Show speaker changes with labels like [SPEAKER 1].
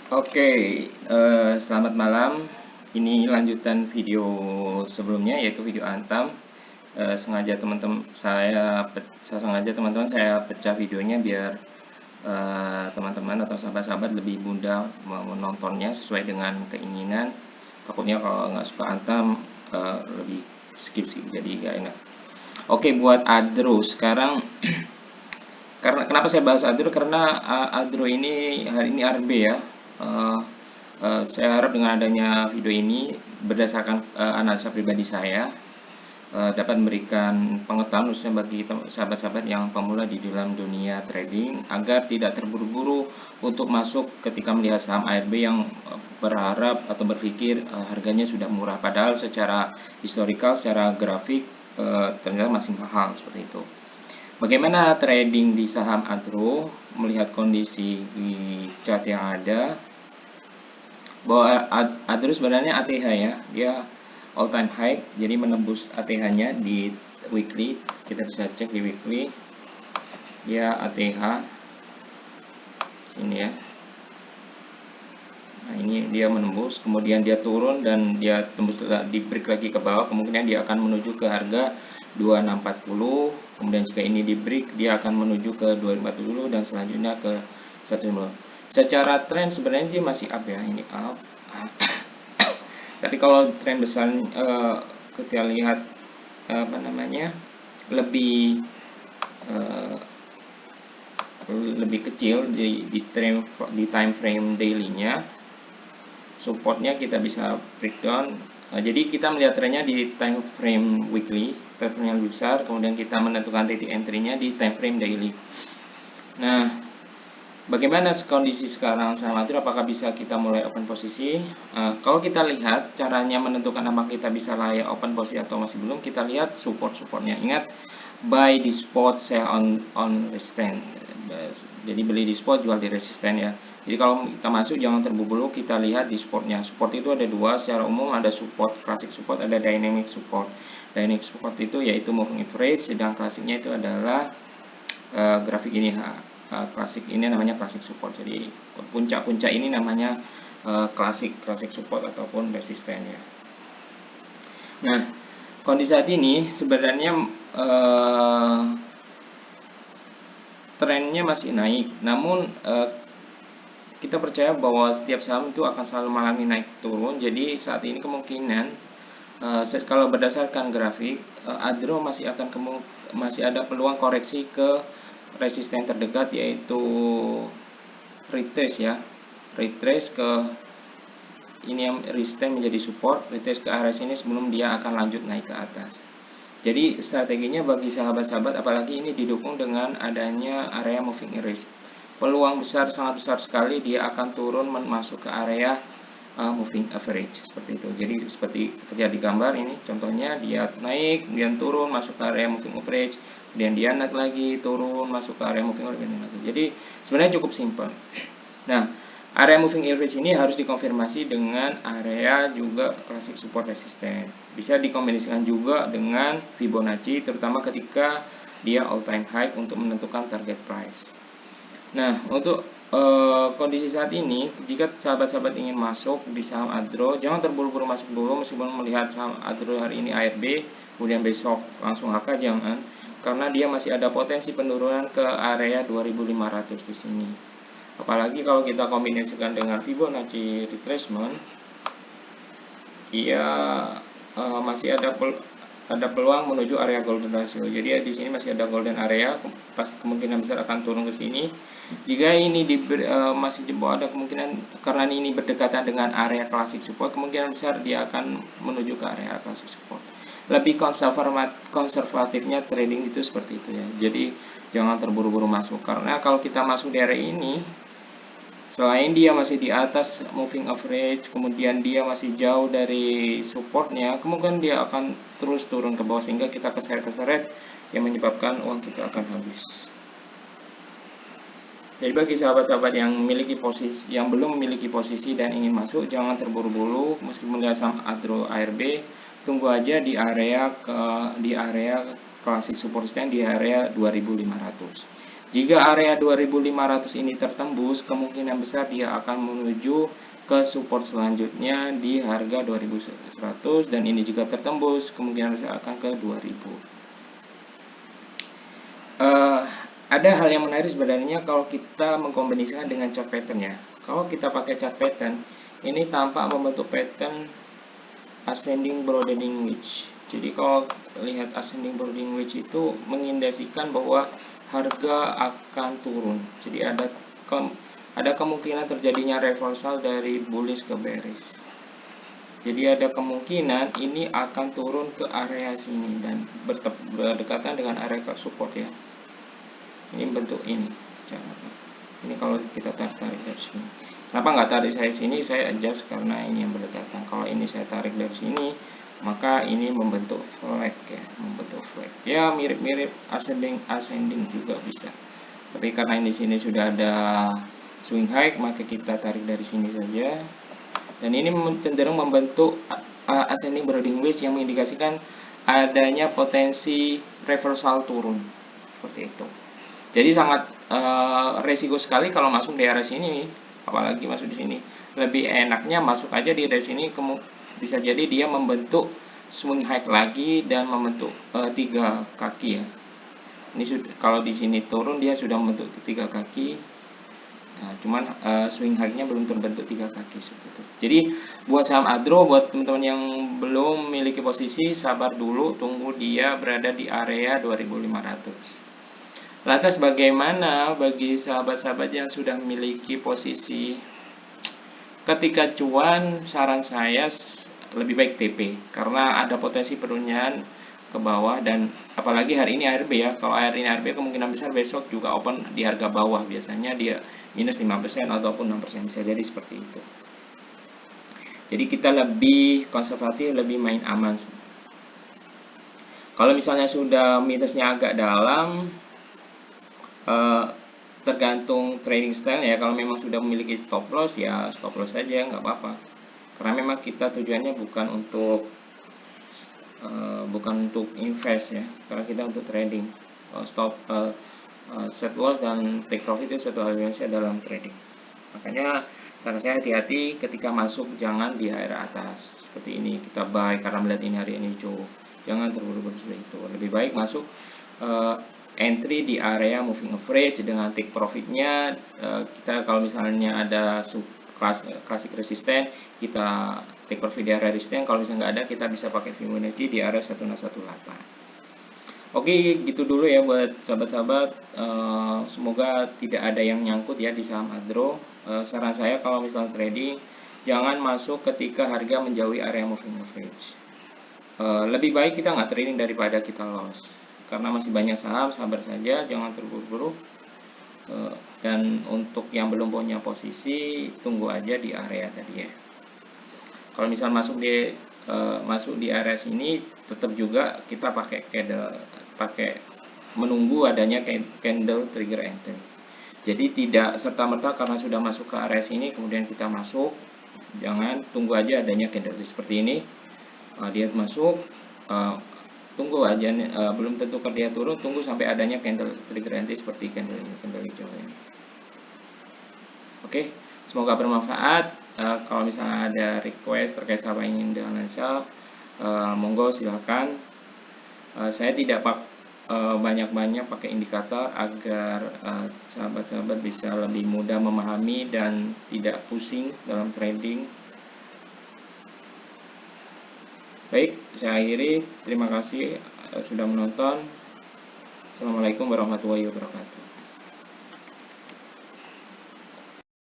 [SPEAKER 1] Oke, selamat malam. Ini lanjutan video sebelumnya yaitu video Antam. Sengaja teman-teman saya pecah videonya biar teman-teman atau sahabat-sahabat lebih mudah menontonnya sesuai dengan keinginan. Takutnya kalau nggak suka Antam lebih skip sih, jadi nggak enak. Oke, buat Adro sekarang. Karena kenapa saya bahas Adro? Karena Adro ini hari ini RB ya. Eh, saya harap dengan adanya video ini berdasarkan analisa pribadi saya dapat memberikan pengetahuan khususnya bagi sahabat-sahabat yang pemula di dalam dunia trading agar tidak terburu-buru untuk masuk ketika melihat saham ARB yang berharap atau berpikir harganya sudah murah, padahal secara historical, secara grafik ternyata masih mahal seperti itu. Bagaimana trading di saham agro melihat kondisi di chart yang ada bahwa agro sebenarnya ATH ya, dia all time high, jadi menembus ATH-nya di weekly. Kita bisa cek di weekly, dia ATH sini ya. Nah, ini dia menembus, kemudian dia turun dan dia tembus di break lagi ke bawah, kemungkinan dia akan menuju ke harga 2640. Kemudian jika ini di break, dia akan menuju ke 2540 dan selanjutnya ke 150. Secara tren sebenarnya dia masih up ya, ini up. Tapi kalau tren besar kita lihat apa namanya lebih eh, lebih kecil di time frame daily-nya, supportnya kita bisa breakdown. Jadi kita melihat trennya di time frame weekly, time frame yang besar, kemudian kita menentukan titik entry-nya di time frame daily. Nah, bagaimana kondisi sekarang saham Adro? Apakah bisa kita mulai open posisi? Kalau kita lihat caranya menentukan apakah kita bisa layak open posisi atau masih belum, kita lihat supportnya. Ingat, buy di spot, sell on resistance. Jadi beli di spot, jual di resisten ya. Jadi kalau kita masuk jangan terburu-buru, kita lihat di supportnya. Support itu ada dua, secara umum ada support, classic support, ada dynamic support. Dynamic support itu yaitu moving average, sedang klasiknya itu adalah grafik ini. Klasik ini namanya classic support. Jadi puncak-puncak ini namanya classic support ataupun resisten ya. Nah, kondisi saat ini sebenarnya trennya masih naik, namun kita percaya bahwa setiap saham itu akan selalu mengalami naik turun. Jadi saat ini kemungkinan kalau berdasarkan grafik, Adro masih ada peluang koreksi ke resisten terdekat, yaitu retrace ya, retrace ke ini yang resisten menjadi support, retrace ke area sini sebelum dia akan lanjut naik ke atas. Jadi strateginya bagi sahabat-sahabat, apalagi ini didukung dengan adanya area moving average, peluang besar, sangat besar sekali dia akan turun masuk ke area moving average seperti itu. Jadi seperti terlihat di gambar ini, contohnya dia naik, kemudian turun masuk ke area moving average, kemudian dia naik lagi, turun masuk ke area moving average lagi. Jadi sebenarnya cukup simpel. Nah, area moving average ini harus dikonfirmasi dengan area juga classic support resisten. Bisa dikombinasikan juga dengan Fibonacci, terutama ketika dia all time high untuk menentukan target price. Nah, untuk kondisi saat ini, jika sahabat-sahabat ingin masuk di saham Adro, jangan terburu-buru masuk dulu meskipun melihat saham Adro hari ini ARB, kemudian besok langsung HK, jangan, karena dia masih ada potensi penurunan ke area 2500 di sini. Apalagi kalau kita kombinasikan dengan Fibonacci retracement, ia masih ada peluang menuju area golden ratio. Jadi di sini masih ada golden area, pasti kemungkinan besar akan turun ke sini. Jika ini masih di bawah, ada kemungkinan karena ini berdekatan dengan area classic support, kemungkinan besar dia akan menuju ke area classic support. Lebih konservatifnya trading itu seperti itu ya. Jadi jangan terburu-buru masuk, karena kalau kita masuk di area ini, selain dia masih di atas moving average, kemudian dia masih jauh dari supportnya, kemungkinan dia akan terus turun ke bawah sehingga kita keseret-keseret yang menyebabkan uang kita akan habis. Jadi bagi sahabat-sahabat yang belum memiliki posisi dan ingin masuk, jangan terburu-buru meskipun melihat saham Adro ARB, tunggu aja di area classic support stand di area 2500. Jika area 2500 ini tertembus, kemungkinan besar dia akan menuju ke support selanjutnya di harga 2100, dan ini juga tertembus, kemungkinan besar akan ke 2000. Ada hal yang menarik sebenarnya kalau kita mengkombinasikan dengan chart pattern ya. Kalau kita pakai chart pattern, ini tampak membentuk pattern ascending broadening wedge. Jadi kalau lihat ascending broadening wedge itu mengindikasikan bahwa harga akan turun. Jadi ada kemungkinan terjadinya reversal dari bullish ke bearish. Jadi ada kemungkinan ini akan turun ke area sini dan berdekatan dengan area support ya. Ini bentuk ini. Ini kalau kita tarik dari sini. Kenapa nggak tarik saya sini? Saya adjust karena ini yang berdekatan. Kalau ini saya tarik dari sini, maka ini membentuk flag ya, membentuk flag. Ya mirip-mirip ascending juga bisa. Tapi karena ini sini sudah ada swing high, maka kita tarik dari sini saja. Dan ini cenderung membentuk ascending broadening wedge yang mengindikasikan adanya potensi reversal turun seperti itu. Jadi sangat resiko sekali kalau masuk di area sini, apalagi masuk di sini. Lebih enaknya masuk aja di area sini, bisa jadi dia membentuk swing high lagi dan membentuk 3 kaki ya. Ini kalau di sini turun dia sudah membentuk 3 kaki. Nah, cuman swing high-nya belum terbentuk 3 kaki seperti itu. Jadi buat saham Adro, buat teman-teman yang belum memiliki posisi, sabar dulu, tunggu dia berada di area 2500. Lantas bagaimana bagi sahabat-sahabat yang sudah memiliki posisi? Ketika cuan, saran saya lebih baik TP karena ada potensi penurunan ke bawah, dan apalagi hari ini ARB ya. Kalau hari ini ARB kemungkinan besar besok juga open di harga bawah, biasanya dia minus 5% ataupun 6%, bisa jadi seperti itu. Jadi kita lebih konservatif, lebih main aman. Kalau misalnya sudah minusnya agak dalam, tergantung trading style ya. Kalau memang sudah memiliki stop loss ya stop loss saja, nggak apa-apa, karena memang kita tujuannya bukan untuk invest ya, karena kita untuk trading. Set loss dan take profit itu suatu hal yang biasa dalam trading. Makanya saran saya hati-hati ketika masuk, jangan di area atas seperti ini kita buy karena melihat ini hari ini hijau, jangan terburu-buru seperti itu. Lebih baik masuk entry di area moving average dengan take profitnya. Kita kalau misalnya ada classic resisten, kita take profit di area resisten. Kalau misalnya nggak ada, kita bisa pakai Fibonacci di area 1618. Oke, gitu dulu ya buat sahabat-sahabat. Semoga tidak ada yang nyangkut ya di saham Adro. Saran saya kalau misalnya trading, jangan masuk ketika harga menjauhi area moving average. Lebih baik kita nggak trading daripada kita loss, karena masih banyak saham, sabar saja, jangan terburu-buru. Dan untuk yang belum punya posisi, tunggu aja di area tadi ya. Kalau misal masuk di area sini, tetap juga kita pakai menunggu adanya candle trigger entry. Jadi tidak serta-merta karena sudah masuk ke area sini kemudian kita masuk. Jangan, tunggu aja adanya candle seperti ini. Dia masuk, tunggu aja, belum tentu dia turun, tunggu sampai adanya candle trigger entry seperti candle hijau ini. Oke, semoga bermanfaat. Kalau misalnya ada request terkait apa yang ingin dianalisa, monggo silakan. Saya tidak banyak-banyak pakai indikator agar sahabat-sahabat bisa lebih mudah memahami dan tidak pusing dalam trading. Baik, saya akhiri. Terima kasih sudah menonton. Assalamualaikum warahmatullahi wabarakatuh.